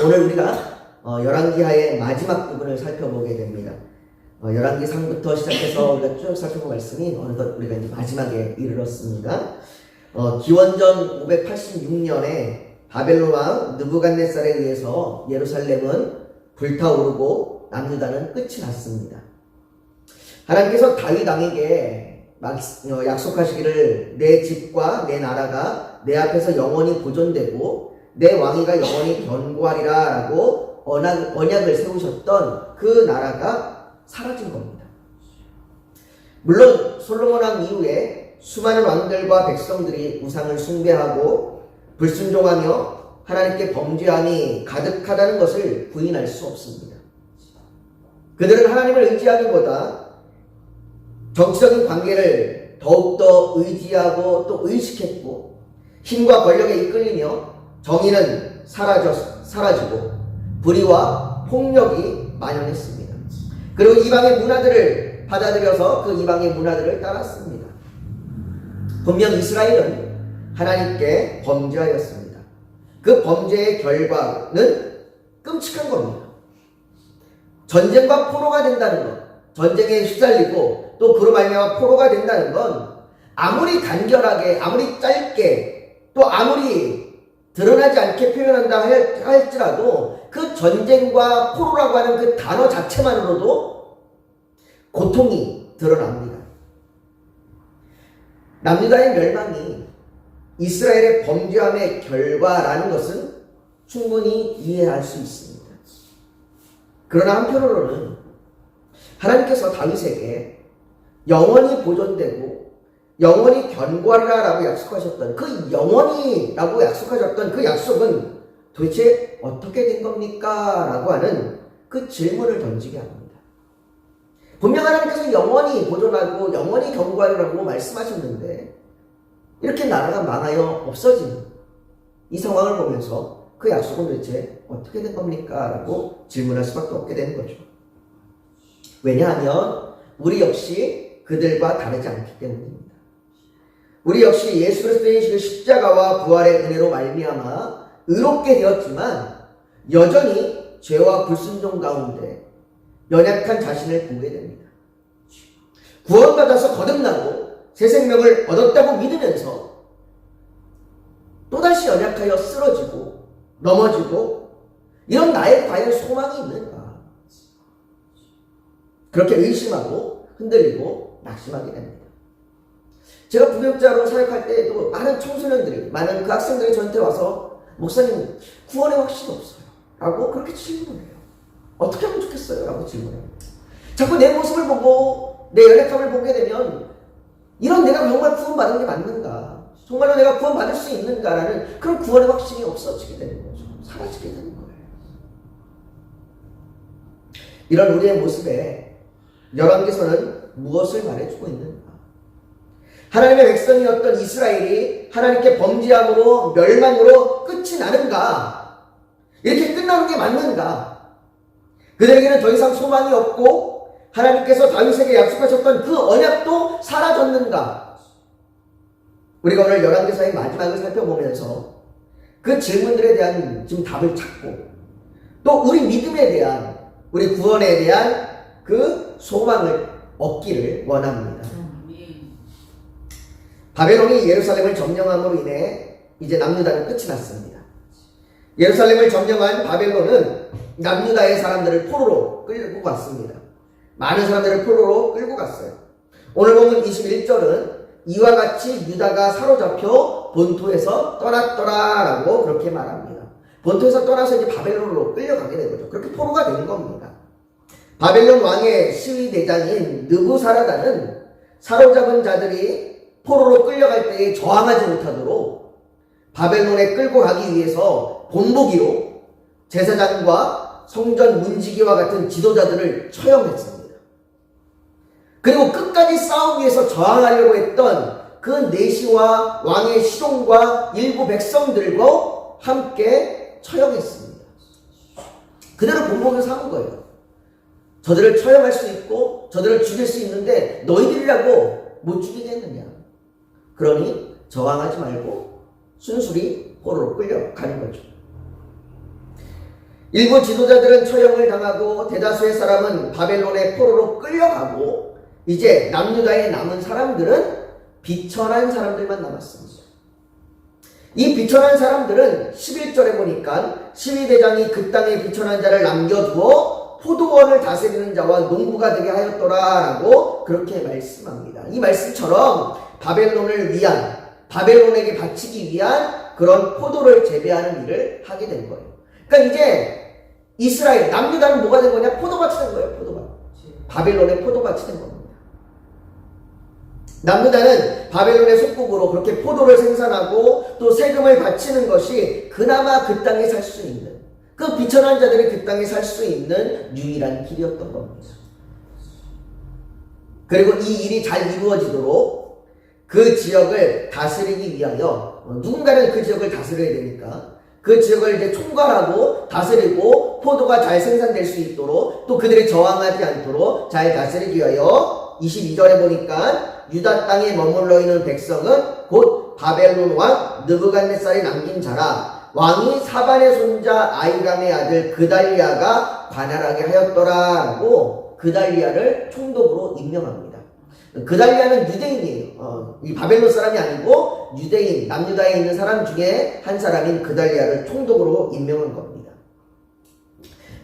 오늘 우리가 열왕기하의 마지막 부분을 살펴보게 됩니다. 열왕기 3부터 시작해서 우리가 쭉 살펴본 말씀이 어느덧 우리가 이제 마지막에 이르렀습니다. 기원전 586년에 바벨론 왕 느부갓네살에 의해서 예루살렘은 불타오르고 남유다는 끝이 났습니다. 하나님께서 다윗 왕에게 약속하시기를 내 집과 내 나라가 내 앞에서 영원히 보존되고 내 왕위가 영원히 견고하리라 라고 언약을 세우셨던 그 나라가 사라진 겁니다. 물론 솔로몬 왕 이후에 수많은 왕들과 백성들이 우상을 숭배하고 불순종하며 하나님께 범죄함이 가득하다는 것을 부인할 수 없습니다. 그들은 하나님을 의지하기보다 정치적인 관계를 더욱더 의지하고 또 의식했고 힘과 권력에 이끌리며 정의는 사라지고 불의와 폭력이 만연했습니다. 그리고 이방의 문화들을 받아들여서 그 이방의 문화들을 따랐습니다. 분명 이스라엘은 하나님께 범죄하였습니다. 그 범죄의 결과는 끔찍한 겁니다. 전쟁과 포로가 된다는 것, 전쟁에 휩쓸리고 또 그로 말미암아 포로가 된다는 건 아무리 간결하게, 아무리 짧게, 또 아무리 드러나지 않게 표현한다 할지라도 그 전쟁과 포로라고 하는 그 단어 자체만으로도 고통이 드러납니다. 남유다의 멸망이 이스라엘의 범죄함의 결과라는 것은 충분히 이해할 수 있습니다. 그러나 한편으로는 하나님께서 다윗에게 영원히 보존되고 영원히 견고하리라고 약속하셨던 그 영원히라고 약속하셨던 그 약속은 도대체 어떻게 된 겁니까? 라고 하는 그 질문을 던지게 합니다. 분명 하나님께서 영원히 보존하고 영원히 견고하리라고 말씀하셨는데 이렇게 나라가 망하여 없어진 이 상황을 보면서 그 약속은 도대체 어떻게 된 겁니까? 라고 질문할 수밖에 없게 되는 거죠. 왜냐하면 우리 역시 그들과 다르지 않기 때문입니다. 우리 역시 예수 그리스도의 그 십자가와 부활의 은혜로 말미암아 의롭게 되었지만 여전히 죄와 불순종 가운데 연약한 자신을 보게 됩니다. 구원받아서 거듭나고 새 생명을 얻었다고 믿으면서 또다시 연약하여 쓰러지고 넘어지고 이런 나의 과연 소망이 있는가? 그렇게 의심하고 흔들리고 낙심하게 됩니다. 제가 부교육자로 사역할 때에도 많은 청소년들이, 많은 그 학생들이 저한테 와서 목사님 구원의 확신이 없어요 라고 그렇게 질문을 해요. 어떻게 하면 좋겠어요? 라고 질문해요. 자꾸 내 모습을 보고 내 연약함을 보게 되면 이런 내가 정말 구원받은 게 맞는가? 정말로 내가 구원받을 수 있는가라는 그런 구원의 확신이 없어지게 되는 거죠. 사라지게 되는 거예요. 이런 우리의 모습에 열왕기서는 무엇을 말해주고 있는가? 하나님의 백성이었던 이스라엘이 하나님께 범죄함으로 멸망으로 끝이 나는가? 이렇게 끝나는 게 맞는가? 그들에게는 더 이상 소망이 없고 하나님께서 다윗에게 약속하셨던 그 언약도 사라졌는가? 우리가 오늘 열왕기서의 마지막을 살펴보면서 그 질문들에 대한 지금 답을 찾고 또 우리 믿음에 대한, 우리 구원에 대한 그 소망을 얻기를 원합니다. 바벨론이 예루살렘을 점령함으로 인해 이제 남유다는 끝이 났습니다. 예루살렘을 점령한 바벨론은 남유다의 사람들을 포로로 끌고 갔습니다. 많은 사람들을 포로로 끌고 갔어요. 오늘 보면 21절은 이와 같이 유다가 사로잡혀 본토에서 떠났더라라고 그렇게 말합니다. 본토에서 떠나서 이제 바벨론으로 끌려가게 된 거죠. 그렇게 포로가 된 겁니다. 바벨론 왕의 시위대장인 느부사라다는 사로잡은 자들이 포로로 끌려갈 때에 저항하지 못하도록 바벨론에 끌고 가기 위해서 본보기로 제사장과 성전 문지기와 같은 지도자들을 처형했습니다. 그리고 끝까지 싸우기 위해서 저항하려고 했던 그 내시와 왕의 시종과 일부 백성들과 함께 처형했습니다. 그대로 본보기로 삼은 거예요. 저들을 처형할 수 있고 저들을 죽일 수 있는데 너희들이라고 못 죽이겠느냐. 그러니 저항하지 말고 순순히 포로로 끌려가는 거죠. 일부 지도자들은 처형을 당하고 대다수의 사람은 바벨론의 포로로 끌려가고 이제 남유다에 남은 사람들은 비천한 사람들만 남았습니다. 이 비천한 사람들은 11절에 보니까 시위대장이 그 땅에 비천한 자를 남겨두어 포도원을 다스리는 자와 농부가 되게 하였더라라고 그렇게 말씀합니다. 이 말씀처럼 바벨론을 위한, 바벨론에게 바치기 위한 그런 포도를 재배하는 일을 하게 된 거예요. 그러니까 이제 이스라엘, 남유다는 뭐가 된 거냐? 포도밭이 된 거예요. 포도밭. 바벨론의 포도밭이 된 겁니다. 남유다는 바벨론의 속국으로 그렇게 포도를 생산하고 또 세금을 바치는 것이 그나마 그 땅에 살 수 있는, 그 비천한 자들이 그 땅에 살 수 있는 유일한 길이었던 겁니다. 그리고 이 일이 잘 이루어지도록 그 지역을 다스리기 위하여 누군가는 그 지역을 다스려야 되니까 그 지역을 이제 총괄하고 다스리고 포도가 잘 생산될 수 있도록 또 그들이 저항하지 않도록 잘 다스리기 위하여 22절에 보니까 유다 땅에 머물러 있는 백성은 곧 바벨론 왕 느부갓네살이 남긴 자라 왕이 사반의 손자 아이감의 아들 그달리아가 관할하게 하였더라라고 그달리아를 총독으로 임명합니다. 그달리아는 유대인이에요. 이 바벨론 사람이 아니고 유대인, 남유다에 있는 사람 중에 한 사람인 그달리아를 총독으로 임명한 겁니다.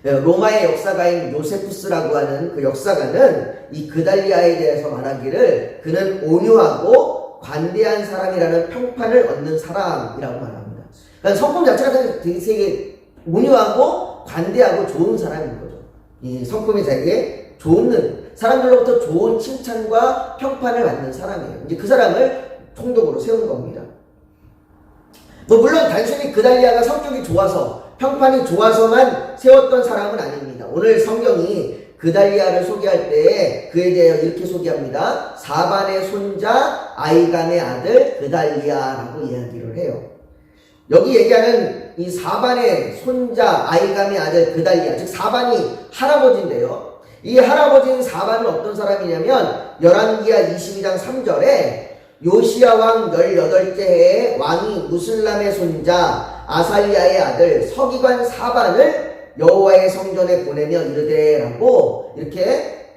로마의 역사가인 요세푸스라고 하는 그 역사가는 이 그달리아에 대해서 말하기를 그는 온유하고 관대한 사람이라는 평판을 얻는 사람이라고 말합니다. 그러니까 성품 자체가 되게 온유하고 관대하고 좋은 사람인 거죠. 이 성품이 되게 좋은, 사람들로부터 좋은 칭찬과 평판을 받는 사람이에요. 이제 그 사람을 총독으로 세운 겁니다. 물론 단순히 그달리아가 성격이 좋아서 평판이 좋아서만 세웠던 사람은 아닙니다. 오늘 성경이 그달리아를 소개할 때 그에 대해 이렇게 소개합니다. 사반의 손자 아이감의 아들 그달리아라고 이야기를 해요. 여기 얘기하는 이 사반의 손자 아이감의 아들 그달리아, 즉 사반이 할아버지인데요. 이 할아버지인 사반은 어떤 사람이냐면 열왕기하 22장 3절에 요시야 왕 18째 해에 왕이 무슬람의 손자 아살리아의 아들 서기관 사반을 여호와의 성전에 보내며 이르되라고 이렇게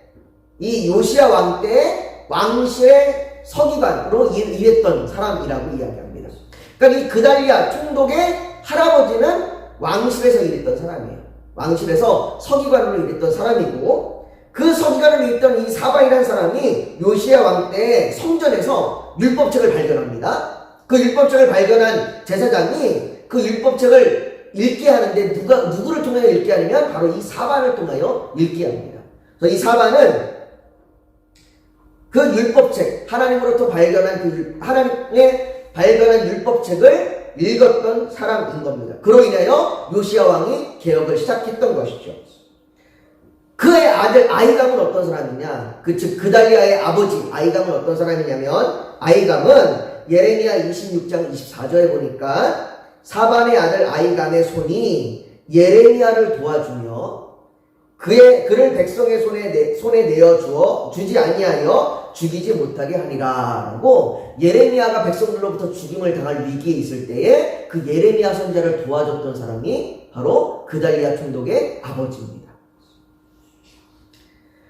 이 요시야 왕 때 왕실의 서기관으로 일했던 사람이라고 이야기합니다. 그러니까 이 그달리아 총독의 할아버지는 왕실에서 일했던 사람이에요. 왕실에서 서기관으로 일했던 사람이고 그 서기관으로 일했던 이 사반이라는 사람이 요시야 왕 때 성전에서 율법책을 발견합니다. 그 율법책을 발견한 제사장이 그 율법책을 읽게 하는데 누구를 통하여 읽게 하냐면 바로 이 사반을 통하여 읽게 합니다. 그래서 이 사반은 그 율법책, 하나님으로부터 발견한 하나님의 발견한 율법책을 읽었던 사람인 겁니다. 그로 인하여 요시야 왕이 개혁을 시작했던 것이죠. 그의 아들 아이감은 어떤 사람이냐? 즉 그달리아의 아버지 아이감은 어떤 사람이냐면 아이감은 예레미야 26장 24절에 보니까 사반의 아들 아이감의 손이 예레미야를 도와주며 그를 백성의 손에 내어 주지 아니하여 죽이지 못하게 하리라 라고 예레미야가 백성들로부터 죽임을 당할 위기에 있을 때에 그 예레미야 선자를 도와줬던 사람이 바로 그달리아 총독의 아버지입니다.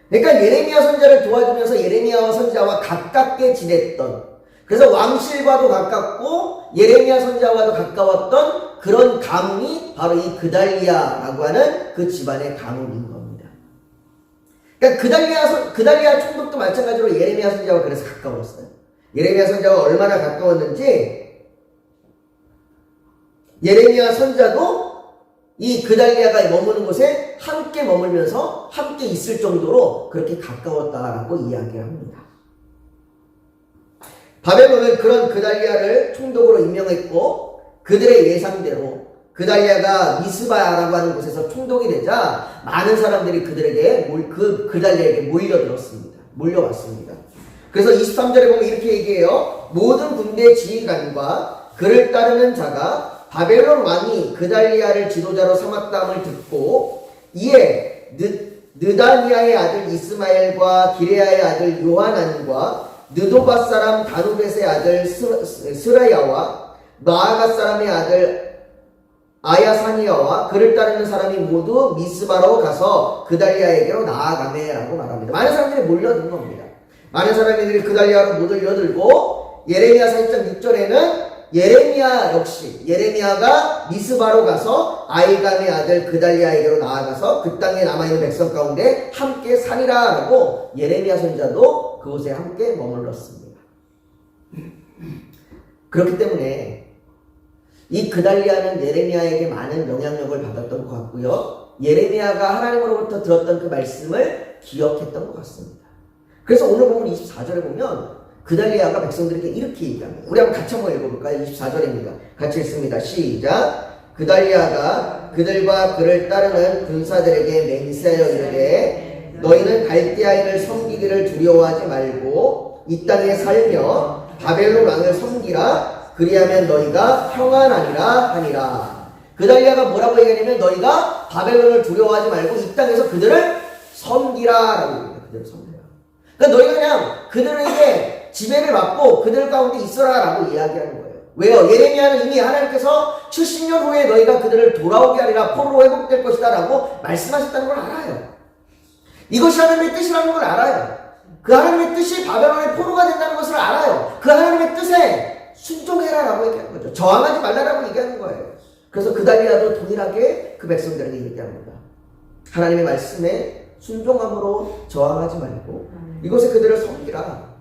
그러니까 예레미야 선자를 도와주면서 예레미야 선자와 가깝게 지냈던, 그래서 왕실과도 가깝고 예레미야 선자와도 가까웠던 그런 가문이 바로 이 그달리아라고 하는 그 집안의 가문인 겁니다. 그러니까 그달리아 총독도 마찬가지로 예레미야 선자와 그래서 가까웠어요. 예레미야 선자와 얼마나 가까웠는지 예레미야 선자도 이 그달리아가 머무는 곳에 함께 머물면서 함께 있을 정도로 그렇게 가까웠다라고 이야기합니다. 바벨론은 그런 그달리아를 총독으로 임명했고 그들의 예상대로 그달리아가 미스바라고 하는 곳에서 총독이 되자 많은 사람들이 그달리아에게 몰려왔습니다. 그래서 23절에 보면 이렇게 얘기해요. 모든 군대 지휘관과 그를 따르는 자가 바벨론 왕이 그달리아를 지도자로 삼았다함을 듣고 이에 느다니아의 아들 이스마엘과 기레아의 아들 요하난과 느도바 사람 다누벳의 아들 스라야와 나아가 사람의 아들 아야사니아와 그를 따르는 사람이 모두 미스바로 가서 그달리아에게로 나아가매라고 말합니다. 많은 사람들이 몰려든 겁니다. 많은 사람들이 그달리아로 몰려들고 예레미야 4장 6절에는 예레미야 역시 예레미야가 미스바로 가서 아이감의 아들 그달리아에게로 나아가서 그 땅에 남아있는 백성 가운데 함께 살이라 라고 예레미야 선지자도 그곳에 함께 머물렀습니다. 그렇기 때문에 이 그달리아는 예레미야에게 많은 영향력을 받았던 것 같고요. 예레미야가 하나님으로부터 들었던 그 말씀을 기억했던 것 같습니다. 그래서 오늘 보면 24절에 보면 그달리아가 백성들에게 이렇게 얘기합니다. 우리 한번 같이 한번 읽어볼까요? 24절입니다. 같이 읽습니다. 시작. 그달리아가 그들과 그를 따르는 군사들에게 맹세하여 이르되 너희는 갈대아인을 섬기기를 두려워하지 말고 이 땅에 살며 바벨론 왕을 섬기라. 그리하면 너희가 평안하니라 하니라. 그달리아가 뭐라고 얘기하냐면 너희가 바벨론을 두려워하지 말고 이 땅에서 그들을 섬기라 라고 얘기합니다. 그들을 섬기라. 그러니까 너희가 그냥 그들에게 지배를 받고 그들 가운데 있어라 라고 이야기하는 거예요. 왜요? 예레미야는 이미 하나님께서 70년 후에 너희가 그들을 돌아오게 하리라 포로로 회복될 것이다 라고 말씀하셨다는 걸 알아요. 이것이 하나님의 뜻이라는 걸 알아요. 그 하나님의 뜻이 바벨론의 포로가 된다는 것을 알아요. 그 하나님의 뜻에 순종해라 라고 얘기하는 거죠. 저항하지 말라라고 얘기하는 거예요. 그래서 그달리아도 동일하게 그 백성들에게 얘기합니다. 하나님의 말씀에 순종함으로 저항하지 말고 이곳에 그들을 섬기라.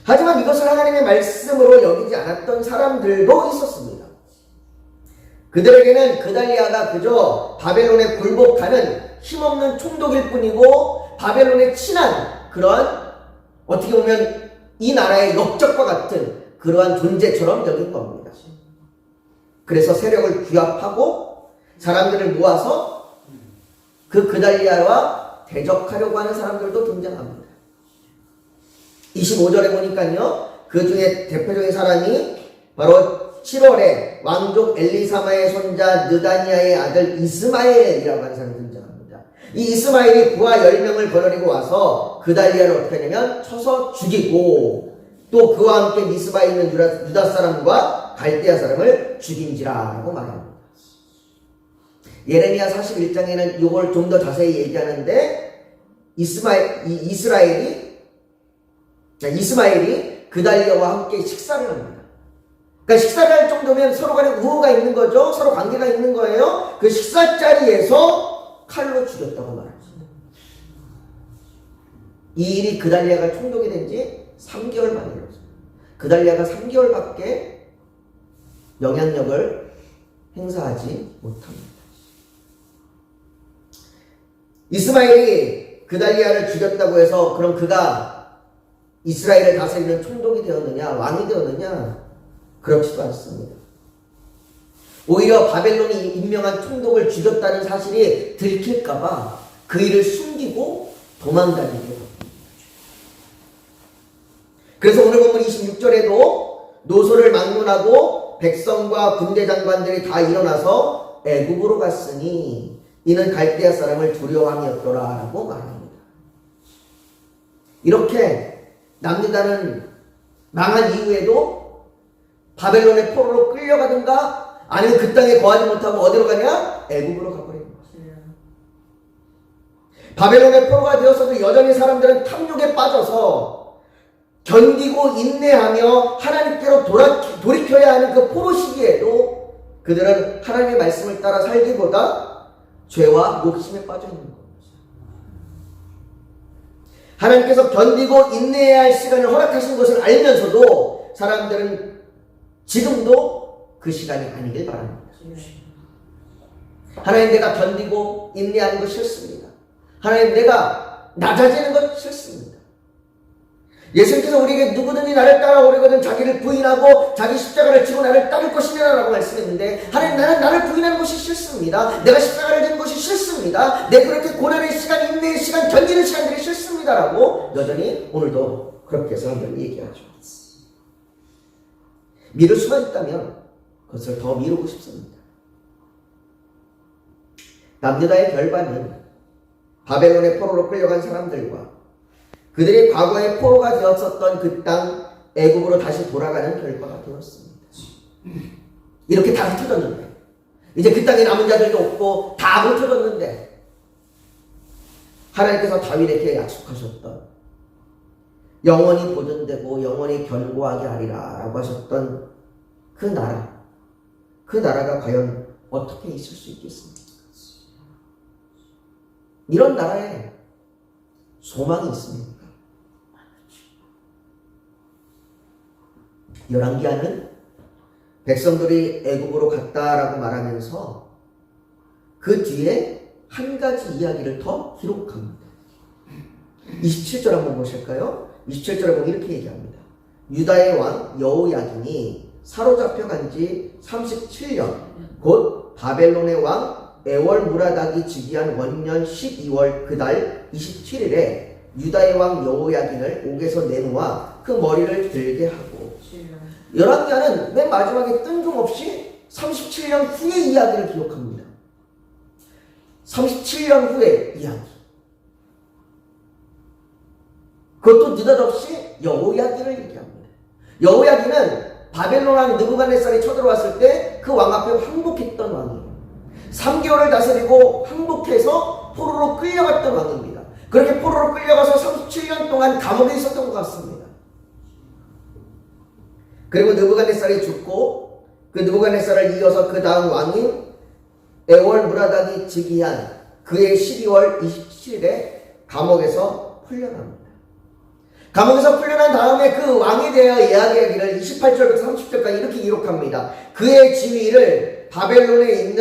하지만 이것을 하나님의 말씀으로 여기지 않았던 사람들도 있었습니다. 그들에게는 그달리아가 그저 바벨론에 굴복하는 힘없는 총독일 뿐이고 바벨론에 친한 그러한 어떻게 보면 이 나라의 역적과 같은 그러한 존재처럼 여긴 겁니다. 그래서 세력을 규합하고 사람들을 모아서 그 그달리아와 대적하려고 하는 사람들도 등장합니다. 25절에 보니까요, 그 중에 대표적인 사람이 바로 7월에 왕족 엘리사마의 손자 느다니아의 아들 이스마엘이라고 하는 사람이 등장합니다. 이 이스마엘이 부하 10명을 거느리고 와서 그달리아를 어떻게 하냐면 쳐서 죽이고 또 그와 함께 미스바에 있는 유다 사람과 갈대아 사람을 죽인지라고 말합니다. 예레미야 41장에는 이걸 좀 더 자세히 얘기하는데 이스마엘이 그달리아와 함께 식사를 합니다. 그러니까 식사를 할 정도면 서로 간에 우호가 있는 거죠. 서로 관계가 있는 거예요. 그 식사 자리에서 칼로 죽였다고 말합니다. 이 일이 그달리아가 총독이 된 지 3개월 만에 일어났습니다. 그달리아가 3개월밖에 영향력을 행사하지 못합니다. 이스마엘이 그달리아를 죽였다고 해서 그럼 그가 이스라엘을 다스리는 총독이 되었느냐, 왕이 되었느냐? 그렇지도 않습니다. 오히려 바벨론이 임명한 총독을 죽였다는 사실이 들킬까봐 그 일을 숨기고 도망다니게 됩니다. 그래서 오늘 본문 26절에도 노소를 막론하고 백성과 군대 장관들이 다 일어나서 애굽으로 갔으니 이는 갈대아 사람을 두려워함이었더라 라고 말합니다. 이렇게 남유다는 망한 이후에도 바벨론의 포로로 끌려가든가 아니면 그 땅에 거하지 못하고 어디로 가냐? 애굽으로 가버립니다. 바벨론의 포로가 되었어도 여전히 사람들은 탐욕에 빠져서 견디고 인내하며 하나님께로 돌이켜야 하는 그 포로 시기에도 그들은 하나님의 말씀을 따라 살기보다 죄와 욕심에 빠져 있는 겁니다. 하나님께서 견디고 인내해야 할 시간을 허락하신 것을 알면서도 사람들은 지금도 그 시간이 아니길 바랍니다. 하나님, 내가 견디고 인내하는 것 싫습니다. 하나님, 내가 낮아지는 것 싫습니다. 예수님께서 우리에게 누구든지 나를 따라오려거든 자기를 부인하고 자기 십자가를 지고 나를 따를 것이냐 라고 말씀했는데, 하나님, 나는 나를 부인하는 것이 싫습니다. 내가 십자가를 지는 것이 싫습니다. 내 그렇게 고난의 시간, 인내의 시간, 견디는 시간들이 싫습니다 라고 여전히 오늘도 그렇게 사람들이 얘기하죠. 미룰 수만 있다면 그것을 더 미루고 싶습니다. 남유다의 결과는 바벨론의 포로로 끌려간 사람들과 그들이 과거에 포로가 되었었던 그 땅 애굽으로 다시 돌아가는 결과가 되었습니다. 이렇게 다 흩어졌는데 이제 그 땅에 남은 자들도 없고 다 흩어졌는데 하나님께서 다윗에게 약속하셨던 영원히 보존되고 영원히 견고하게 하리라 라고 하셨던 그 나라가 과연 어떻게 있을 수 있겠습니까? 이런 나라에 소망이 있습니까? 열왕기하는 백성들이 애굽으로 갔다라고 말하면서 그 뒤에 한 가지 이야기를 더 기록합니다. 27절 한번 보실까요? 27절에 보면 이렇게 얘기합니다. 유다의 왕 여호야긴이 사로잡혀간 지 37년 곧 바벨론의 왕 에월무라닥이 즉위한 원년 12월 그달 27일에 유다의 왕 여호야긴을 옥에서 내놓아 그 머리를 들게 하고 열왕기하는 맨 마지막에 뜬금없이 37년 후의 이야기를 기록합니다. 37년 후의 이야기. 그것도 느닷없이 여호야긴을 얘기합니다. 여호야긴은 바벨론 왕 느부갓네살이 쳐들어왔을 때 그 왕 앞에 항복했던 왕이에요. 3개월을 다스리고 항복해서 포로로 끌려갔던 왕입니다. 그렇게 포로로 끌려가서 37년 동안 감옥에 있었던 것 같습니다. 그리고 느부갓네살이 죽고 그 느부갓네살을 이어서 그 다음 왕인 에월무라닥이 즉위한 그해 12월 27일에 감옥에서 풀려납니다. 감옥에서 풀려난 다음에 그 왕에 대하여 이야기하기를 28절부터 30절까지 이렇게 기록합니다. 그의 지위를 바벨론에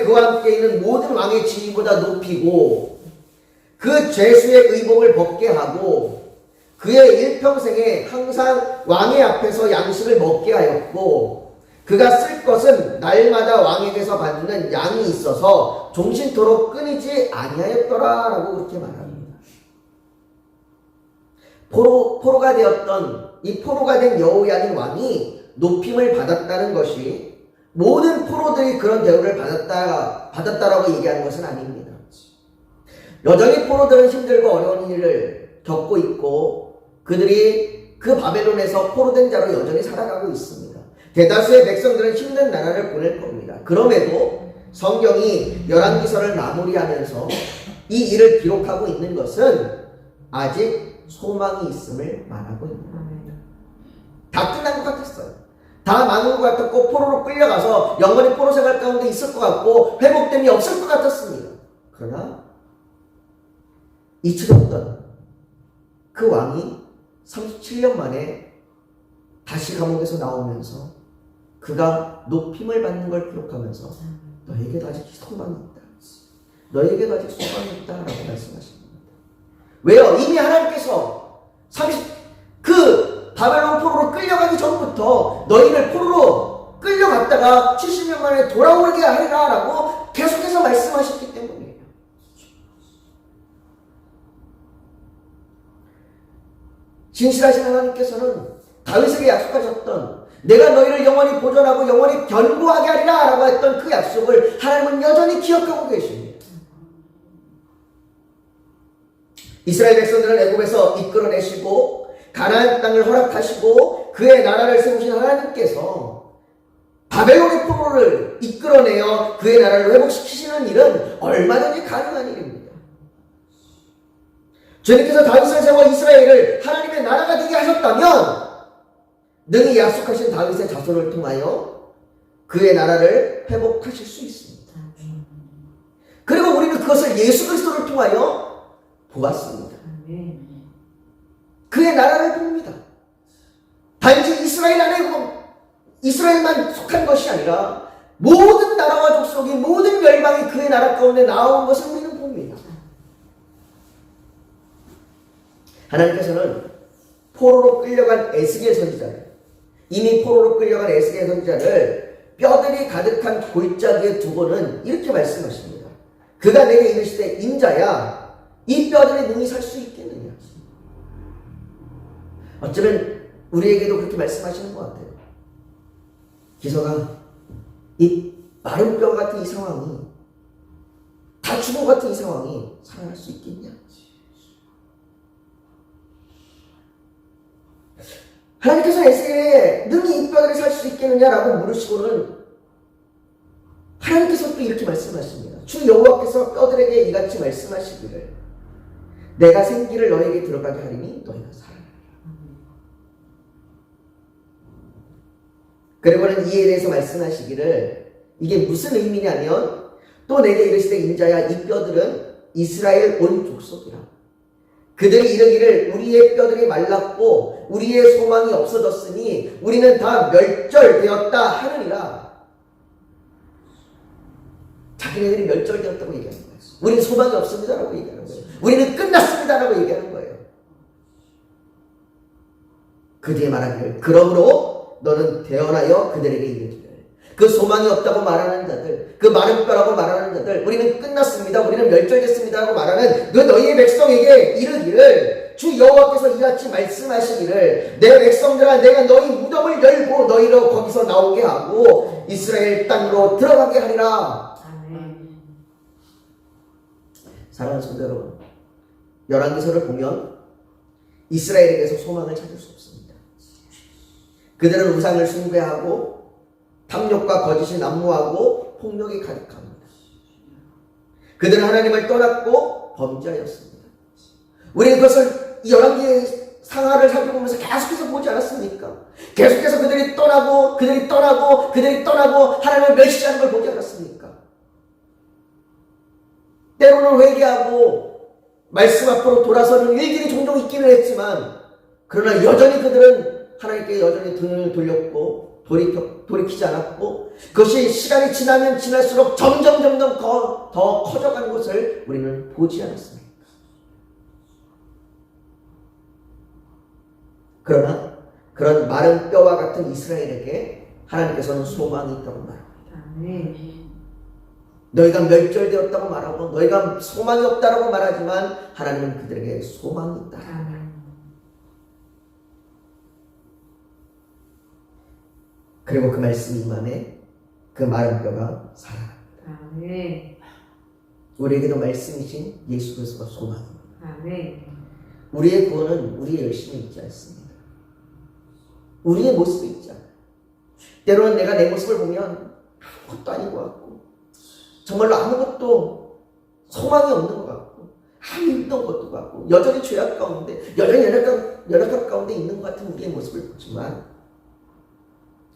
그와 함께 있는 모든 왕의 지위보다 높이고 그 죄수의 의복을 벗게 하고 그의 일평생에 항상 왕의 앞에서 양식을 먹게 하였고 그가 쓸 것은 날마다 왕에게서 받는 양이 있어서 종신토록 끊이지 아니하였더라 라고 그렇게 말합니다. 포로가 되었던 이 포로가 된 여호야긴 왕이 높임을 받았다는 것이 모든 포로들이 그런 대우를 받았다라고 얘기하는 것은 아닙니다. 여전히 포로들은 힘들고 어려운 일을 겪고 있고 그들이 그 바벨론에서 포로된 자로 여전히 살아가고 있습니다. 대다수의 백성들은 힘든 나라를 보낼 겁니다. 그럼에도 성경이 열왕기서를 마무리하면서 이 일을 기록하고 있는 것은 아직 소망이 있음을 말하고 있습니다. 다 끝난 것 같았어요. 다 망한 것 같았고 포로로 끌려가서 영원히 포로 생활 가운데 있을 것 같고 회복됨이 없을 것 같았습니다. 그러나 잊혀졌던 그 왕이 37년 만에 다시 감옥에서 나오면서 그가 높임을 받는 걸 기록하면서 너에게도 아직 소망이 있다. 너에게도 아직 소망이 있다 라고 말씀하십니다. 왜요? 이미 하나님께서 그 바벨론 포로로 끌려가기 전부터 너희를 포로로 끌려갔다가 70년 만에 돌아오게 하리라 라고 계속해서 말씀하셨기 때문이에요. 진실하신 하나님께서는 다윗에게 약속하셨던 내가 너희를 영원히 보존하고 영원히 견고하게 하리라 라고 했던 그 약속을 하나님은 여전히 기억하고 계십니다. 이스라엘 백성들을 애굽에서 이끌어내시고 가나안 땅을 허락하시고 그의 나라를 세우신 하나님께서 바벨론의 포로를 이끌어내어 그의 나라를 회복시키시는 일은 얼마든지 가능한 일입니다. 주님께서 다윗을 세워 이스라엘을 하나님의 나라가 되게 하셨다면 능히 약속하신 다윗의 자손을 통하여 그의 나라를 회복하실 수 있습니다. 그리고 우리는 그것을 예수 그리스도를 통하여 보았습니다. 그의 나라를 봅니다. 단지 이스라엘 안에 이스라엘만 속한 것이 아니라 모든 나라와 족속이 모든 열방이 그의 나라 가운데 나온 것을 우리는 봅니다. 하나님께서는 포로로 끌려간 에스겔 선지자를 이미 포로로 끌려간 에스겔 선지자를 뼈들이 가득한 골짜기에 두고는 이렇게 말씀하십니다. 그가 내게 이르시되 인자야 이 뼈들의 능히 살 수 있겠느냐. 어쩌면 우리에게도 그렇게 말씀하시는 것 같아요. 기서가 이 마른 뼈 같은 이 상황이 다 죽은 것 같은 이 상황이 살아날 수 있겠냐. 하나님께서 에스겔에 능히 이 뼈들이 살 수 있겠느냐라고 물으시고는 하나님께서 또 이렇게 말씀하십니다. 주 여호와께서 뼈들에게 이같이 말씀하시기를 내가 생기를 너에게 들어가게 하리니 너희가 살아나리라. 그리고는 이에 대해서 말씀하시기를 이게 무슨 의미냐면 또 내게 이르시되 인자야 이 뼈들은 이스라엘 온 족속이라. 그들이 이르기를 우리의 뼈들이 말랐고 우리의 소망이 없어졌으니 우리는 다 멸절되었다 하느니라. 자기네들이 멸절되었다고 얘기하는 거예요. 우리는 소망이 없습니다라고 얘기하는 거예요. 우리는 끝났습니다라고 얘기하는 거예요. 그 뒤에 말하기를 그러므로 너는 대언하여 그들에게 이르기를 그 소망이 없다고 말하는 자들, 그 마른 뼈라고 말하는 자들, 우리는 끝났습니다, 우리는 멸절됐습니다라고 말하는 그 너희의 백성에게 이르기를 주 여호와께서 이같이 말씀하시기를 내 백성들아 내가 너희 무덤을 열고 너희로 거기서 나오게 하고 이스라엘 땅으로 들어가게 하리라. 아멘. 사랑하는 성도 여러분, 열왕기서를 보면 이스라엘에게서 소망을 찾을 수 없습니다. 그들은 우상을 숭배하고 탐욕과 거짓이 난무하고 폭력이 가득합니다. 그들은 하나님을 떠났고 범죄하였습니다. 우리는 그것을 열왕기의 상하를 살펴보면서 계속해서 보지 않았습니까? 계속해서 그들이 떠나고 하나님을 멸시하는 걸 보지 않았습니까? 때로는 회개하고 말씀 앞으로 돌아서는 일들이 종종 있기는 했지만 그러나 여전히 그들은 하나님께 여전히 등을 돌렸고 돌이키지 않았고 그것이 시간이 지나면 지날수록 점점 더 커져가는 것을 우리는 보지 않았습니다. 그러나 그런 마른 뼈와 같은 이스라엘에게 하나님께서는 소망이 있다고 말합니다. 너희가 멸절되었다고 말하고 너희가 소망이 없다고 말하지만 하나님은 그들에게 소망이 있다. 그리고 그 말씀 임안에 그 마른 뼈가 살아납니다. 우리에게도 말씀이신 예수 그리스도가 소망입니다. 우리의 구원은 우리의 열심이 있지 않습니다. 우리의 모습이 있지 않아요. 때로는 내가 내 모습을 보면 아무것도 아닌 것 같고 정말로 아무것도 소망이 없는 것 같고 아무 힘도 것도 같고 여전히 죄악 가운데 여전히 연약함 가운데 있는 것 같은 우리의 모습을 보지만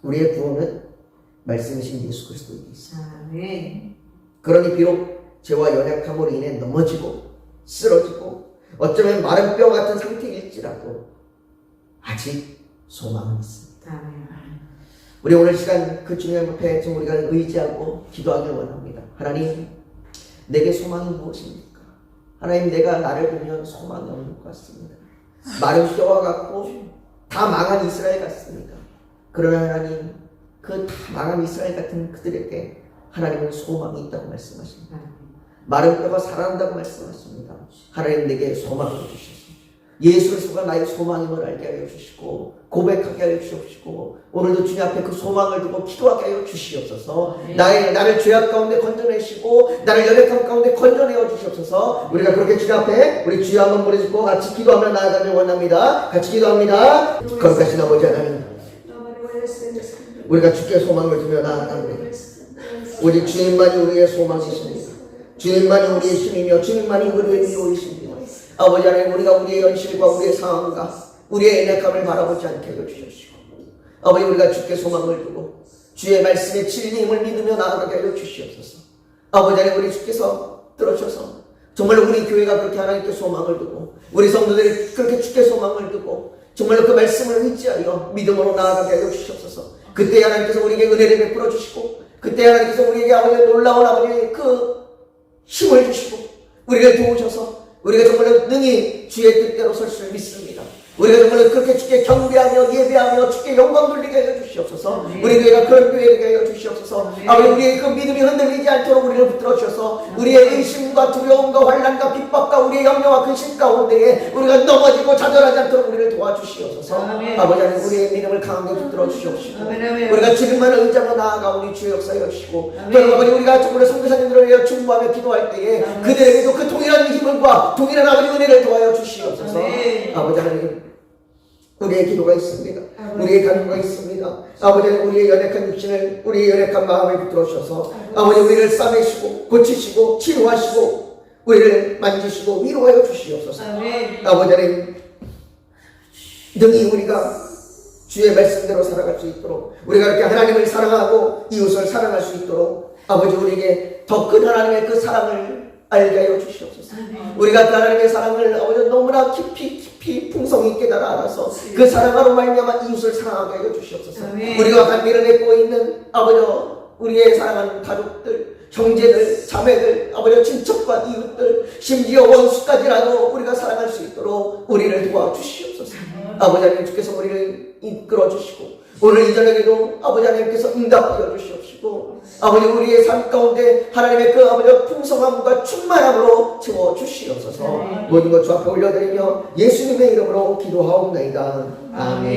우리의 구원은 말씀이신 예수 그리스도에게 있습니다. 그러니 비록 죄와 연약함으로 인해 넘어지고 쓰러지고 어쩌면 마른 뼈 같은 상태일지라도 아직 소망은 있습니다. 우리 오늘 시간 그 주님 앞에 좀 우리가 의지하고 기도하길 원합니다. 하나님, 내게 소망이 무엇입니까? 하나님, 내가 나를 보면 소망이 없는 것 같습니다. 마른 뼈와 같고 다 망한 이스라엘 같습니다. 그러나 하나님, 그 다 망한 이스라엘 같은 그들에게 하나님은 소망이 있다고 말씀하십니다. 마른 뼈가 살아난다고 말씀하십니다. 하나님, 내게 소망을 주시옵소서. 예수 그리스도가 나의 소망임을 알게 하여 주시고 고백하게 하여 주시옵시고 오늘도 주님 앞에 그 소망을 두고 기도하게 하여 주시옵소서. 나를 죄악 가운데 건져내시고 나를 연약함 가운데 건져내어 주시옵소서. 우리가 그렇게 주님 앞에 우리 주여 한번 부르짖고 같이 기도하며 나아가길 원합니다. 같이 기도합니다. 거룩하신 아버지 하나님, 우리가 주께 소망을 두며 나아갑니다. 오직 주님만이 우리의 소망이십니다. 주님만이 우리의 힘이며 주님만이 우리의 위로이십니다. 아버지 하나님, 우리가 우리의 현실과 우리의 상황과 우리의 연약함을 바라보지 않게 하여 주시옵시고 아버지, 우리가 주께 소망을 두고 주의 말씀의 진리임을 믿으며 나아가게 하여 주시옵소서. 아버지 하나님, 우리 주께서 들어주셔서 정말 우리 교회가 그렇게 하나님께 소망을 두고 우리 성도들이 그렇게 주께 소망을 두고 정말로 그 말씀을 의지하여 믿음으로 나아가게 하여 주시옵소서. 그때 하나님께서 우리에게 은혜를 베풀어 주시고 그때 하나님께서 우리에게 아버지 놀라운 아버지의 그 힘을 주시고 우리를 도우셔서 우리가 정말로 능히 주의 뜻대로 설 수 믿습니다. 우리가 정말로 그렇게 주께 경배하며 예배하며 주께 영광 돌리게 하여 주시옵소서. 우리 교회가 그런 교회 되게 하여 주시옵소서. 아버지, 우리의 그 믿음이 흔들리지 않도록 우리를 붙들어 주셔서 우리의 의심과 두려움과 환난과 핍박과 우리의 염려와 근심 가운데에 우리가 넘어지고 좌절하지 않도록 우리를 도와주시옵소서. 아버지 하나님, 우리의 믿음을 강하게 붙들어 주시옵시고 우리가 주님만을 의지하며 나아가 우리 주의 역사여 주시고 또 아버지, 우리가 정말 선교사님들을 위하여 중보하며 기도할 때에 그들에게도 그 동일한 힘과 동일한 아버지 은혜를 도와여 주시옵소서. 아버지 하나님, 우리의 기도가 있습니다. 우리의 간구가 있습니다. 아버지 우리의 연약한 육신을, 우리의 연약한 마음을 붙들어 주셔서 아버지 우리를 싸매시고 고치시고 치료하시고 우리를 만지시고 위로하여 주시옵소서. 아버지 하나님 능히 우리가 주의 말씀대로 살아갈 수 있도록, 우리가 이렇게 하나님을 사랑하고 이웃을 사랑할 수 있도록 아버지 우리에게 더 큰 하나님의 그 사랑을 알게 하여 주시옵소서. 우리가 그 하나님의 사랑을 아버지 너무나 깊이 풍성히 깨달아 알아서 그 사랑으로 말미암아 이웃을 사랑하게 하여 주시옵소서. 우리가 간비를 맺고 있는 아버지 우리의 사랑하는 가족들, 형제들, 자매들, 아버지 친척과 이웃들, 심지어 원수까지라도 우리가 사랑할 수 있도록 우리를 도와주시옵소서. 아버지 하나님 주께서 우리를 이끌어 주시고 오늘 이 저녁에도 아버지 하나님께서 응답하여 주시옵시고 아버지 우리의 삶 가운데 하나님의 그 아버지 풍성함과 충만함으로 채워 주시옵소서. 모든 것 주 앞에 올려드리며 예수님의 이름으로 기도하옵나이다. 아멘.